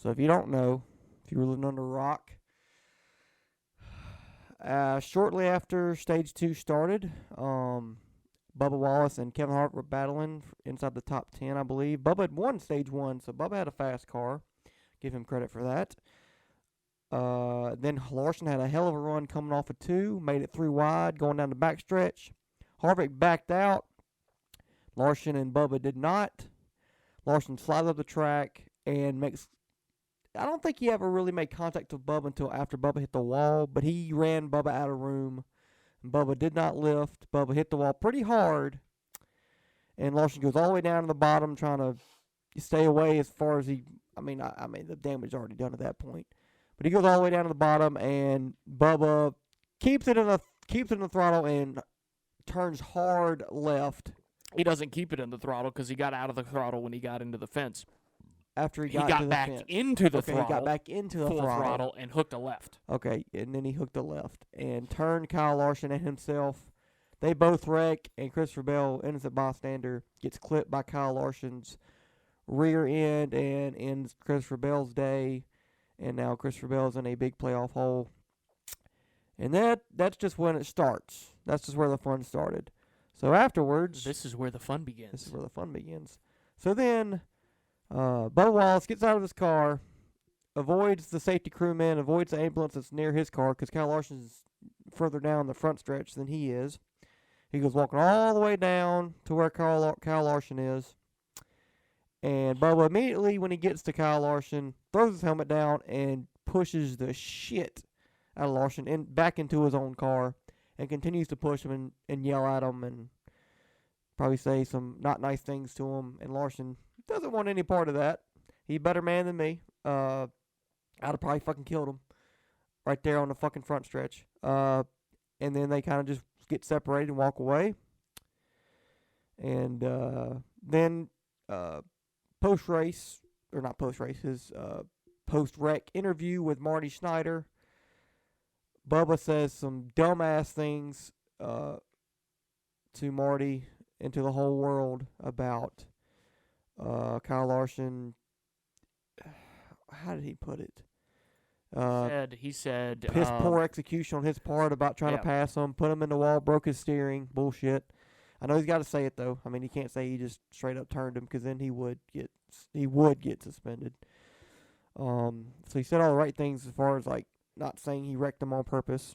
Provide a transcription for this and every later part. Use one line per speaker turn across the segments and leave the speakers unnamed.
So if you don't know, if you were living under a rock, shortly after Stage 2 started, Bubba Wallace and Kevin Hart were battling inside the top 10, I believe. Bubba had won Stage 1, so Bubba had a fast car. Give him credit for that. Then Larson had a hell of a run coming off of 2, made it 3 wide, going down the backstretch. Harvick backed out. Larson and Bubba did not. Larson slides up the track and makes... I don't think he ever really made contact with Bubba until after Bubba hit the wall, but he ran Bubba out of room. And Bubba did not lift. Bubba hit the wall pretty hard. And Larson goes all the way down to the bottom, trying to stay away as far as he... I mean, the damage is already done at that point. But he goes all the way down to the bottom, and Bubba keeps it in the throttle and turns hard left.
He doesn't keep it in the throttle because he got out of the throttle when he got into the fence.
After he
got
back
into the throttle.
He got back into the
throttle and hooked a left.
Okay, and then he hooked a left and turned Kyle Larson and himself. They both wreck, and Christopher Bell, innocent bystander, gets clipped by Kyle Larson's rear end and ends Christopher Bell's day. And now Christopher Bell's in a big playoff hole. And that's just when it starts. That's just where the fun started. So afterwards...
This is where the fun begins.
So then... Bubba Wallace gets out of his car, avoids the safety crewman, avoids the ambulance that's near his car because Kyle Larson's further down the front stretch than he is. He goes walking all the way down to where Kyle Larson is. And Bubba immediately, when he gets to Kyle Larson, throws his helmet down and pushes the shit out of Larson back into his own car and continues to push him and yell at him and probably say some not nice things to him. And Larson doesn't want any part of that. He's a better man than me. I'd have probably fucking killed him right there on the fucking front stretch. And then they kind of just get separated and walk away. And then post-race, or not post-race, his post-wreck interview with Marty Schneider, Bubba says some dumbass things to Marty and to the whole world about Kyle Larson. How did he put it?
He said
piss poor execution on his part about trying to pass him, put him in the wall, broke his steering. Bullshit. I know he's got to say it though. I mean, he can't say he just straight up turned him because then he would get suspended. So he said all the right things as far as like not saying he wrecked him on purpose,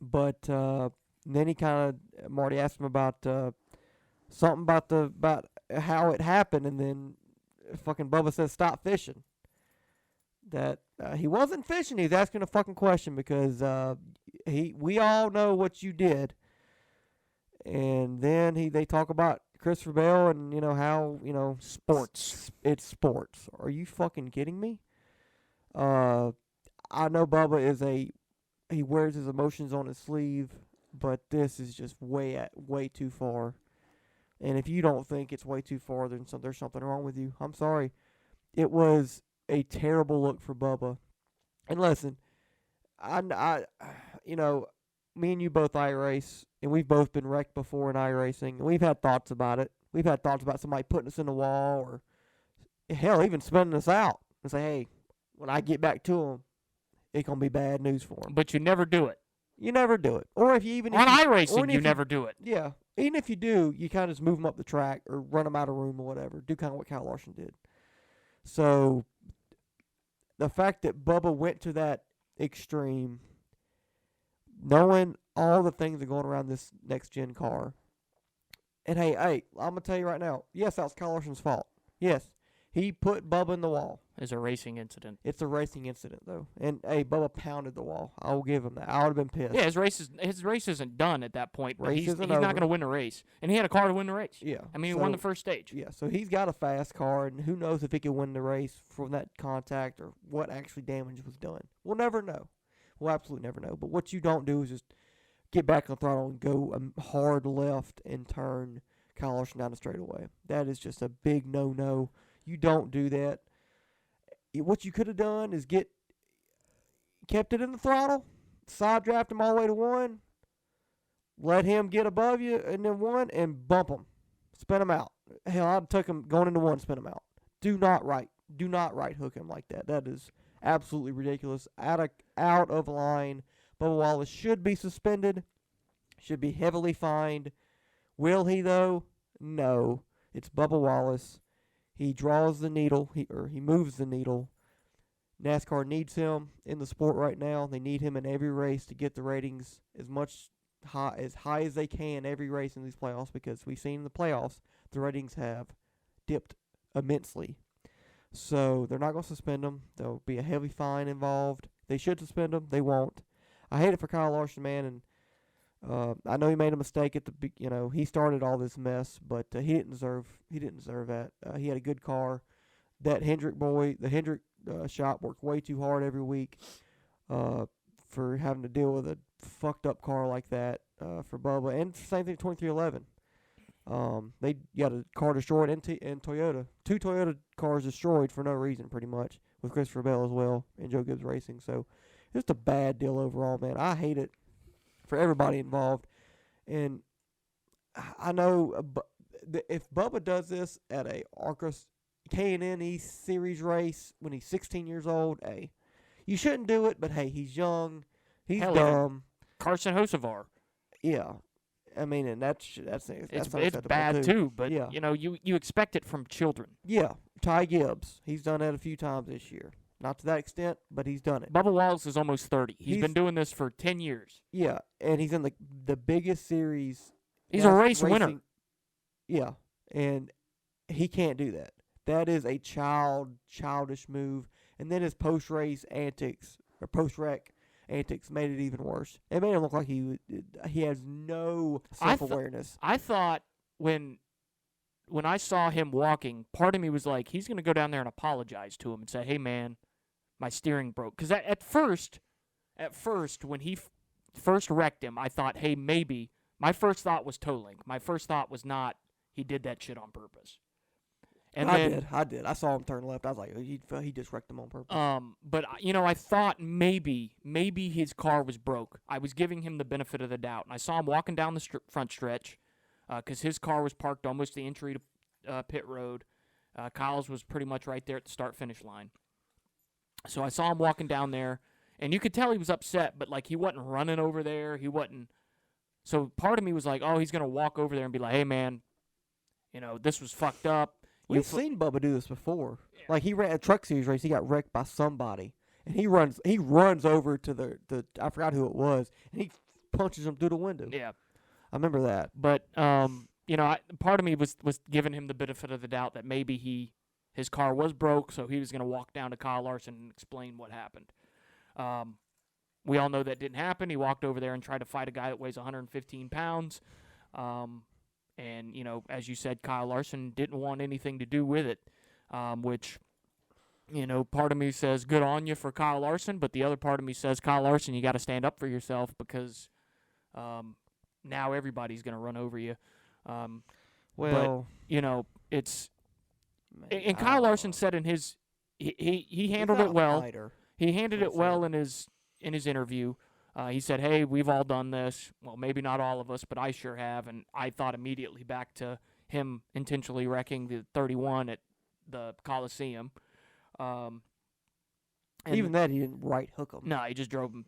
but then he Marty asked him about something about how it happened, and then fucking Bubba says stop fishing. That he wasn't fishing. He was asking a fucking question because we all know what you did. And then they talk about Christopher Bell and how
sports.
It's sports. Are you fucking kidding me? I know Bubba he wears his emotions on his sleeve, but this is just way too far. And if you don't think it's way too far, then there's something wrong with you. I'm sorry. It was a terrible look for Bubba. And listen, I me and you both iRace, and we've both been wrecked before in iRacing, and we've had thoughts about it. We've had thoughts about somebody putting us in the wall, or hell, even spinning us out and say, hey, when I get back to him, it's going to be bad news for him.
But you never do it.
You never do it. Or if you even...
On iRacing, you never do it.
Yeah. Even if you do, you kind of just move them up the track or run them out of room or whatever. Do kind of what Kyle Larson did. So, the fact that Bubba went to that extreme, knowing all the things that are going around this next-gen car, and hey, I'm going to tell you right now, yes, that was Kyle Larson's fault. Yes, he put Bubba in the wall.
It's a racing incident.
It's a racing incident, though. And, hey, Bubba pounded the wall. I will give him that. I would have been pissed.
Yeah, his race isn't done at that point, but he's not
over.
Going to win the race. And he had a car to win the race.
Yeah.
I mean, he won the first stage.
Yeah, so he's got a fast car, and who knows if he can win the race from that contact or what actually damage was done. We'll never know. We'll absolutely never know. But what you don't do is just get back on the throttle and go a hard left and turn Kyle Larson down the straightaway. That is just a big no-no. You don't do that. What you could have done is kept it in the throttle, side draft him all the way to 1, let him get above you and then 1, and bump him, spin him out. Hell, I'd took him going into 1, spin him out. Do not right. do not right hook him like that. That is absolutely ridiculous. Out of line. Bubba Wallace should be suspended. Should be heavily fined. Will he though? No. It's Bubba Wallace. He draws the needle. He moves the needle. NASCAR needs him in the sport right now. They need him in every race to get the ratings as high as they can every race in these playoffs, because we've seen in the playoffs the ratings have dipped immensely. So they're not going to suspend him. There'll be a heavy fine involved. They should suspend him. They won't. I hate it for Kyle Larson, man, and I know he made a mistake at the he started all this mess, but he didn't deserve that. He had a good car. That the Hendrick shop worked way too hard every week for having to deal with a fucked up car like that for Bubba, and same thing 2311. They got a car destroyed and Toyota. 2 Toyota cars destroyed for no reason, pretty much, with Christopher Bell as well and Joe Gibbs Racing. So just a bad deal overall, man. I hate it for everybody involved. And I know if Bubba does this at a Arcus K&N Series race when he's 16 years old, hey, you shouldn't do it, but hey, he's young. He's dumb.
Carson Hocevar.
Yeah. I mean, and that's
it's bad too, but
yeah.
You expect it from children.
Yeah, Ty Gibbs, he's done that a few times this year. Not to that extent, but he's done it.
Bubba Wallace is almost 30. He's been doing this for 10 years.
Yeah, and he's in the biggest series.
He's a race winner.
Yeah, and he can't do that. That is a childish move. And then his post-race antics, or post-wreck antics, made it even worse. It made him look like he has no self-awareness.
I thought when I saw him walking, part of me was like, he's going to go down there and apologize to him and say, hey, man, my steering broke. Because at first, when he first wrecked him, I thought, hey, maybe. My first thought was toe link. My first thought was not he did that shit on purpose. And
I did. I saw him turn left. I was like, he just wrecked him on purpose.
But I thought maybe his car was broke. I was giving him the benefit of the doubt. And I saw him walking down the front stretch because his car was parked almost the entry to pit road. Kyle's was pretty much right there at the start-finish line. So I saw him walking down there, and you could tell he was upset, but like he wasn't running over there. He wasn't. So part of me was like, oh, he's going to walk over there and be like, hey, man, this was fucked up.
We've seen Bubba do this before. Yeah. Like he ran a truck series race. He got wrecked by somebody, and he runs over to the I forgot who it was, and he punches him through the window.
Yeah,
I remember that.
But part of me was giving him the benefit of the doubt that maybe his car was broke, so he was going to walk down to Kyle Larson and explain what happened. We all know that didn't happen. He walked over there and tried to fight a guy that weighs 115 pounds. And, as you said, Kyle Larson didn't want anything to do with it, which, part of me says good on you for Kyle Larson, but the other part of me says, Kyle Larson, you got to stand up for yourself because now everybody's going to run over you. It's – and Kyle Larson said in his – he handled it well.
Fighter.
He handled it well in his interview. He said, hey, we've all done this. Well, maybe not all of us, but I sure have. And I thought immediately back to him intentionally wrecking the 31 at the Coliseum.
Even that, he didn't right hook him.
No, he just drove him,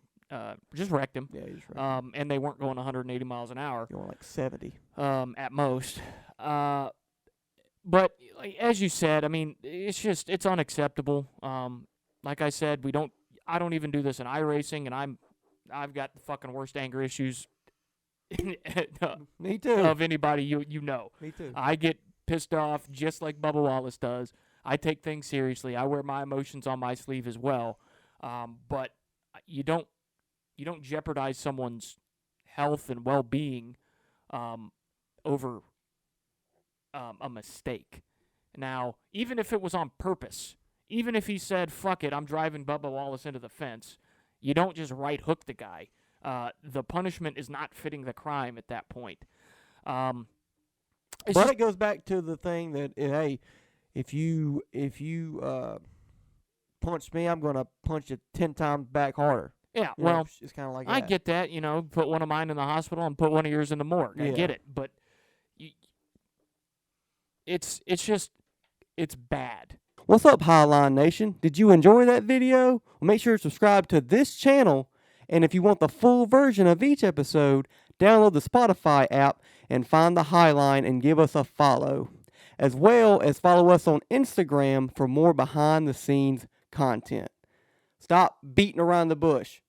just wrecked him.
Yeah, he just wrecked him.
And they weren't going 180 miles an hour.
They were like 70.
At most. But as you said, I mean, it's unacceptable. Like I said, I don't even do this in iRacing, and I've got the fucking worst anger issues
Me too.
of anybody you know.
Me too.
I get pissed off just like Bubba Wallace does. I take things seriously. I wear my emotions on my sleeve as well. But you don't jeopardize someone's health and well-being over a mistake. Now, even if it was on purpose, even if he said, fuck it, I'm driving Bubba Wallace into the fence, you don't just right hook the guy. The punishment is not fitting the crime at that point.
It goes back to the thing that, hey, if you punch me, I'm going to punch you 10 times back harder.
Yeah, well,
it's kind of like
I
that.
get that. Put one of mine in the hospital and put one of yours in the morgue. I get it, but it's bad.
What's up, Highline Nation? Did you enjoy that video? Well, make sure to subscribe to this channel, and if you want the full version of each episode, download the Spotify app and find the Highline and give us a follow, as well as follow us on Instagram for more behind-the-scenes content. Stop beating around the bush.